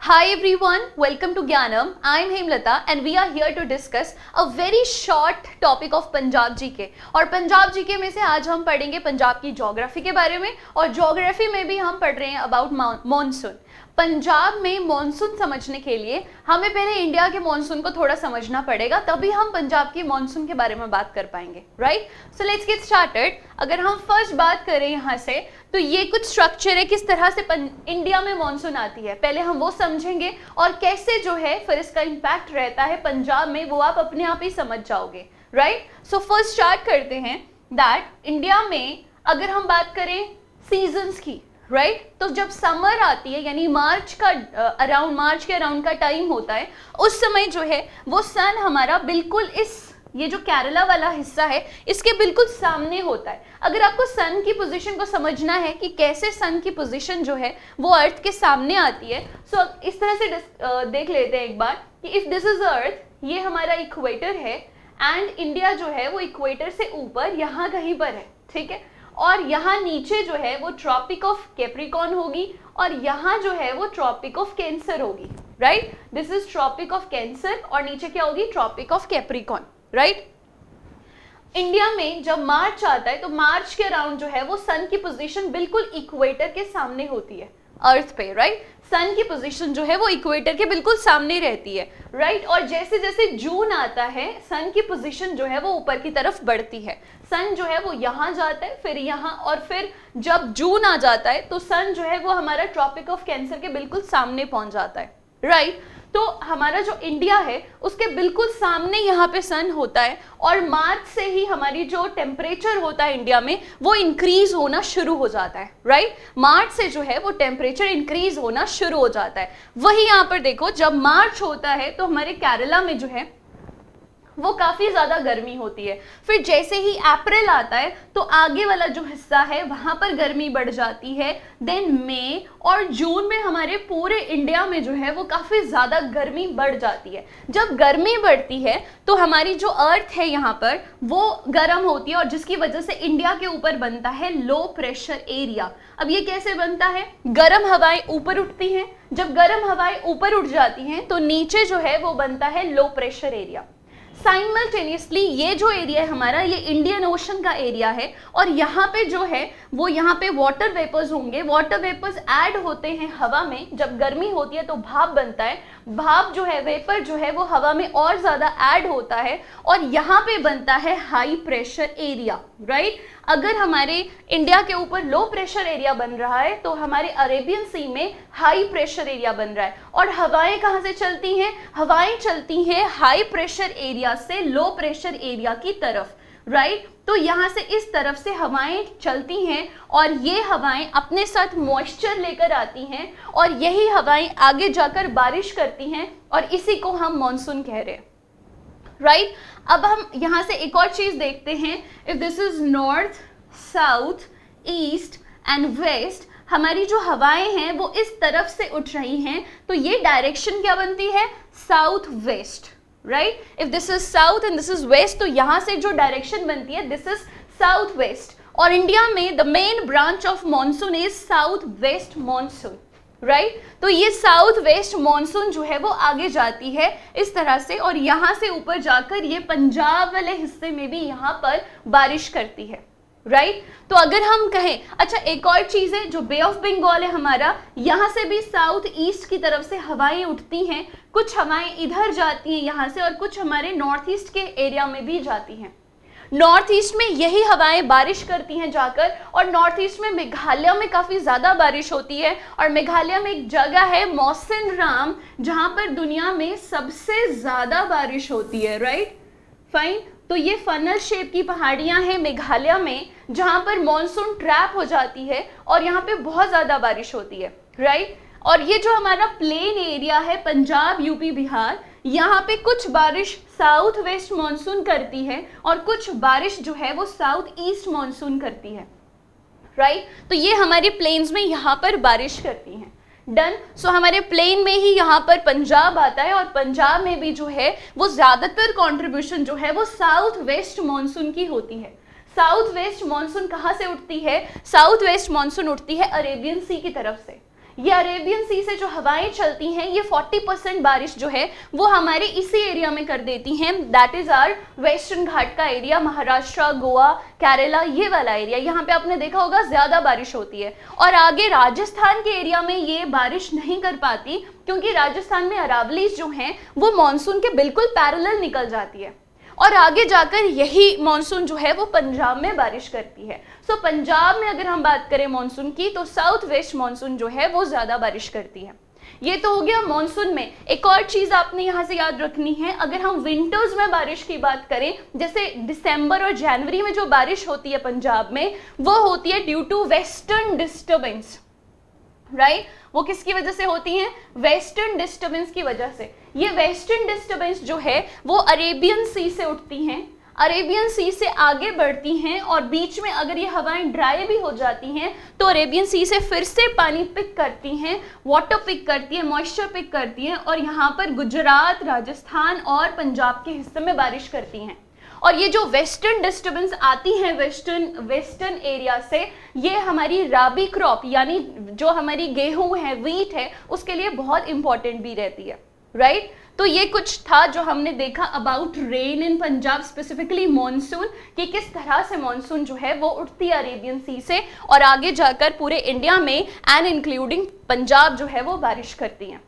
Hi everyone, welcome to Gyanam. I am Hemlata and we are here to discuss a very short topic of Punjab GK. और Punjab GK में से आज हम पढ़ेंगे पंजाब की ज्योग्राफी के बारे में, और ज्योग्राफी में भी हम पढ़ रहे हैं अबाउट मॉनसून। पंजाब में मॉनसून समझने के लिए हमें पहले इंडिया के मॉनसून को थोड़ा समझना पड़ेगा, तभी हम पंजाब की मॉनसून के बारे में बात कर पाएंगे, right. So let's get started. अगर हम फर्स्ट बात करें यहाँ से, तो ये कुछ स्ट्रक्चर है किस तरह से इंडिया में मॉनसून आती है, पहले हम वो समझेंगे और कैसे जो है फिर इसका इम्पैक्ट रहता है पंजाब में, वो आप अपने आप ही समझ जाओगे, राइट। सो फर्स्ट स्टार्ट करते हैं दैट इंडिया में अगर हम बात करें सीजन्स की, राइट, तो जब समर आती है यानी मार्च के अराउंड का टाइम होता है, उस समय जो है वो सन हमारा बिल्कुल ये जो केरला वाला हिस्सा है इसके बिल्कुल सामने होता है। अगर आपको सन की पोजीशन को समझना है कि कैसे सन की पोजीशन जो है वो अर्थ के सामने आती है, सो इस तरह से देख लेते हैं एक बार कि इफ दिस इज अर्थ, ये हमारा इक्वेटर है एंड इंडिया जो है वो इक्वेटर से ऊपर यहाँ कहीं पर है, ठीक है। और यहाँ नीचे जो है वो ट्रॉपिक ऑफ कैप्रिकॉर्न होगी और यहाँ जो है वो ट्रॉपिक ऑफ कैंसर होगी, right. This is tropic of cancer और नीचे क्या होगी, tropic of capricorn, right. India में जब मार्च आता है तो मार्च के अराउंड जो है वो सन की पोजीशन बिल्कुल इक्वेटर के सामने होती है अर्थ पे, राइट। सन की पोजीशन जो है वो इक्वेटर के बिल्कुल सामने रहती है, राइट। और जैसे जैसे जून आता है सन की पोजीशन जो है वो ऊपर की तरफ बढ़ती है। सन जो है वो यहाँ जाता है, फिर यहाँ, और फिर जब जून आ जाता है तो सन जो है वो हमारा ट्रॉपिक ऑफ कैंसर के बिल्कुल सामने पहुंच जाता है, राइट। तो हमारा जो इंडिया है उसके बिल्कुल सामने यहाँ पे सन होता है, और मार्च से ही हमारी जो टेम्परेचर होता है इंडिया में वो इंक्रीज होना शुरू हो जाता है, राइट। मार्च से जो है वो टेम्परेचर इंक्रीज होना शुरू हो जाता है। वही यहाँ पर देखो, जब मार्च होता है तो हमारे केरला में जो है वो काफ़ी ज़्यादा गर्मी होती है। फिर जैसे ही अप्रैल आता है तो आगे वाला जो हिस्सा है वहाँ पर गर्मी बढ़ जाती है। देन मई और जून में हमारे पूरे इंडिया में जो है वो काफ़ी ज़्यादा गर्मी बढ़ जाती है। जब गर्मी बढ़ती है तो हमारी जो अर्थ है यहाँ पर वो गर्म होती है, और जिसकी वजह से इंडिया के ऊपर बनता है लो प्रेशर एरिया। अब ये कैसे बनता है, गर्म हवाएं ऊपर उठती हैं, जब गर्म हवाएं ऊपर उठ जाती हैं तो नीचे जो है वो बनता है लो प्रेशर एरिया। साइमल्टेनियसली ये जो एरिया है हमारा, ये इंडियन ओशन का एरिया है, और यहाँ पे जो है वो यहाँ पे वाटर वेपर्स होंगे। वाटर वेपर्स ऐड होते हैं हवा में, जब गर्मी होती है तो भाप बनता है, भाप जो है, वेपर जो है वो हवा में और ज़्यादा ऐड होता है, और यहाँ पे बनता है हाई प्रेशर एरिया, राइट। अगर हमारे इंडिया के ऊपर लो प्रेशर एरिया बन रहा है तो हमारे अरेबियन सी में हाई प्रेशर एरिया बन रहा है, और हवाएं कहाँ से चलती हैं, हवाएं चलती हैं हाई प्रेशर एरिया से लो प्रेशर एरिया की तरफ, राइट। तो यहाँ से इस तरफ से हवाएं चलती हैं, और ये हवाएं अपने साथ मॉइस्चर लेकर आती हैं, और यही हवाएं आगे जाकर बारिश करती हैं, और इसी को हम मॉनसून कह रहे हैं, राइट। अब हम यहाँ से एक और चीज़ देखते हैं। If this is north, south, east and west, हमारी जो हवाएं हैं वो इस तरफ से उठ रही हैं, तो ये डायरेक्शन क्या बनती है, south west, right. If this is south and this is west, तो यहाँ से जो डायरेक्शन बनती है दिस इज साउथ वेस्ट। और इंडिया में the main branch of monsoon is south west monsoon, right. तो ये साउथ वेस्ट मॉनसून जो है वो आगे जाती है इस तरह से, और यहाँ से ऊपर जाकर ये पंजाब वाले हिस्से में भी यहाँ पर बारिश करती है, राइट। तो अगर हम कहें, अच्छा एक और चीज़ है, जो बे ऑफ बंगाल है हमारा, यहाँ से भी साउथ ईस्ट की तरफ से हवाएं उठती हैं, कुछ हवाएं इधर जाती हैं यहाँ से, और कुछ हमारे नॉर्थ ईस्ट के एरिया में भी जाती हैं। नॉर्थ ईस्ट में यही हवाएं बारिश करती हैं जाकर, और नॉर्थ ईस्ट में मेघालय में काफ़ी ज़्यादा बारिश होती है, और मेघालय में एक जगह है मौसिनराम जहाँ पर दुनिया में सबसे ज़्यादा बारिश होती है, राइट, फाइन। तो ये फनल शेप की पहाड़ियाँ हैं मेघालय में जहाँ पर मॉनसून ट्रैप हो जाती है, और यहाँ पे बहुत ज़्यादा बारिश होती है, राइट। और ये जो हमारा प्लेन एरिया है पंजाब, यूपी, बिहार, यहाँ पे कुछ बारिश साउथ वेस्ट मॉनसून करती है, और कुछ बारिश जो है वो साउथ ईस्ट मॉनसून करती है, राइट। तो ये हमारे प्लेन्स में यहाँ पर बारिश करती हैं, डन। सो हमारे प्लेन में ही यहाँ पर पंजाब आता है, और पंजाब में भी जो है वो ज़्यादातर कंट्रीब्यूशन जो है वो साउथ वेस्ट मॉनसून की होती है। साउथ वेस्ट मॉनसून कहाँ से उठती है, साउथ वेस्ट मॉनसून उठती है अरेबियन सी की तरफ से। ये अरेबियन सी से जो हवाएं चलती हैं ये 40% बारिश जो है वो हमारे इसी एरिया में कर देती हैं, दैट इज आवर वेस्टर्न घाट का एरिया, महाराष्ट्र, गोवा, केरला, ये वाला एरिया। यहाँ पे आपने देखा होगा ज्यादा बारिश होती है। और आगे राजस्थान के एरिया में ये बारिश नहीं कर पाती क्योंकि राजस्थान में अरावलीज जो हैं वो मानसून के बिल्कुल पैरेलल निकल जाती है और आगे जाकर यही मानसून जो है वो पंजाब में बारिश करती है। सो पंजाब में अगर हम बात करें मानसून की तो साउथ वेस्ट मानसून जो है वो ज्यादा बारिश करती है। ये तो हो गया मानसून में। एक और चीज आपने यहाँ से याद रखनी है, अगर हम विंटर्स में बारिश की बात करें, जैसे दिसंबर और जनवरी में जो बारिश होती है पंजाब में वो होती है due to western disturbance, right? वो किसकी वजह से होती हैं? वेस्टर्न डिस्टर्बेंस की वजह से। ये वेस्टर्न डिस्टर्बेंस जो है वो अरेबियन सी से उठती हैं, अरेबियन सी से आगे बढ़ती हैं और बीच में अगर ये हवाएं ड्राई भी हो जाती हैं तो अरेबियन सी से फिर से पानी पिक करती हैं, वाटर पिक करती है, मॉइस्चर पिक करती हैं और यहाँ पर गुजरात, राजस्थान और पंजाब के हिस्से में बारिश करती हैं। और ये जो वेस्टर्न डिस्टर्बेंस आती है वेस्टर्न एरिया से, ये हमारी राबी क्रॉप यानी जो हमारी गेहूं है, व्हीट है, उसके लिए बहुत इंपॉर्टेंट भी रहती है, राइट? तो ये कुछ था जो हमने देखा about rain in Punjab, specifically monsoon, कि किस तरह से मॉनसून जो है वो उठती है अरेबियन सी से और आगे जाकर पूरे इंडिया में एंड इंक्लूडिंग पंजाब जो है वो बारिश करती है,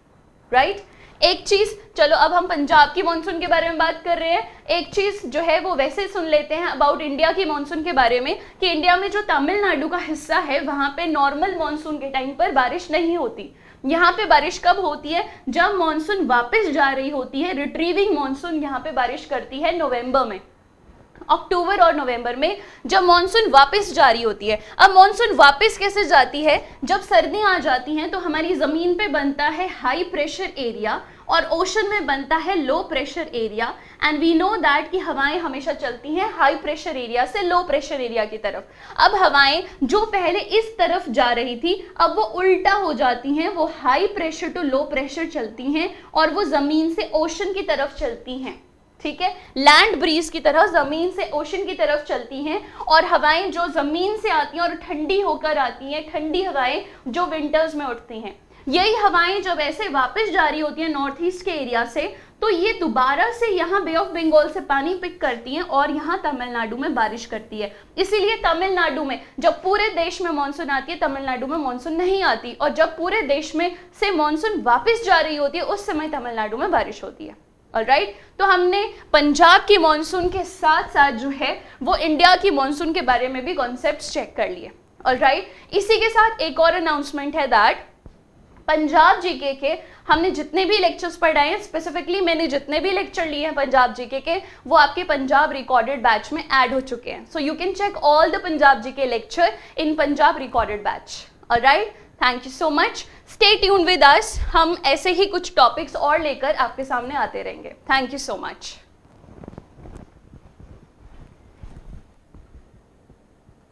राइट? एक चीज, चलो अब हम पंजाब की मॉनसून के बारे में बात कर रहे हैं, एक चीज जो है वो वैसे सुन लेते हैं अबाउट इंडिया की मॉनसून के बारे में कि इंडिया में जो तमिलनाडु का हिस्सा है वहां पे नॉर्मल मॉनसून के टाइम पर बारिश नहीं होती। यहाँ पे बारिश कब होती है? जब मॉनसून वापस जा रही होती है, रिट्रीविंग मॉनसून यहाँ पे बारिश करती है नवंबर में, अक्टूबर और नवंबर में जब मॉनसून वापस जारी होती है। अब मॉनसून वापस कैसे जाती है? जब सर्दियां आ जाती हैं तो हमारी जमीन पे बनता है हाई प्रेशर एरिया और ओशन में बनता है low pressure area, and we know that कि हवाएं हमेशा चलती हैं हाई प्रेशर एरिया से लो प्रेशर एरिया की तरफ। अब हवाएं जो पहले इस तरफ जा रही थी अब वो उल्टा हो जाती हैं, वो high pressure to low pressure चलती हैं और वो जमीन से ओशन की तरफ चलती हैं, ठीक है? लैंड ब्रीज की तरह जमीन से ओशन की तरफ चलती हैं और हवाएं जो जमीन से आती हैं और ठंडी होकर आती हैं, ठंडी हवाएं जो विंटर्स में उठती हैं, यही हवाएं जब ऐसे वापस जारी होती हैं नॉर्थ ईस्ट के एरिया से तो ये दोबारा से यहाँ बे ऑफ बंगाल से पानी पिक करती हैं और यहाँ तमिलनाडु में बारिश करती है। इसीलिए तमिलनाडु में जब पूरे देश में मानसून आती है, तमिलनाडु में मानसून नहीं आती, और जब पूरे देश में से मानसून वापस जा रही होती है उस समय तमिलनाडु में बारिश होती है। ऑलराइट, तो हमने पंजाब की मॉनसून के साथ साथ जो है वो इंडिया की मॉनसून के बारे में भी कॉन्सेप्ट्स चेक कर लिए। ऑलराइट, इसी के साथ एक और अनाउंसमेंट है दैट पंजाब जीके के हमने जितने भी लेक्चर्स पढ़ाए हैं, स्पेसिफिकली मैंने जितने भी लेक्चर लिए हैं पंजाब जीके के, वो आपके पंजाब रिकॉर्डेड बैच में ऐड हो चुके हैं। So you can check all the Punjab GK lecture in Punjab recorded batch. Alright, thank you so much, stay tune with us, हम ऐसे ही कुछ टॉपिक्स और लेकर आपके सामने आते रहेंगे। Thank you so much.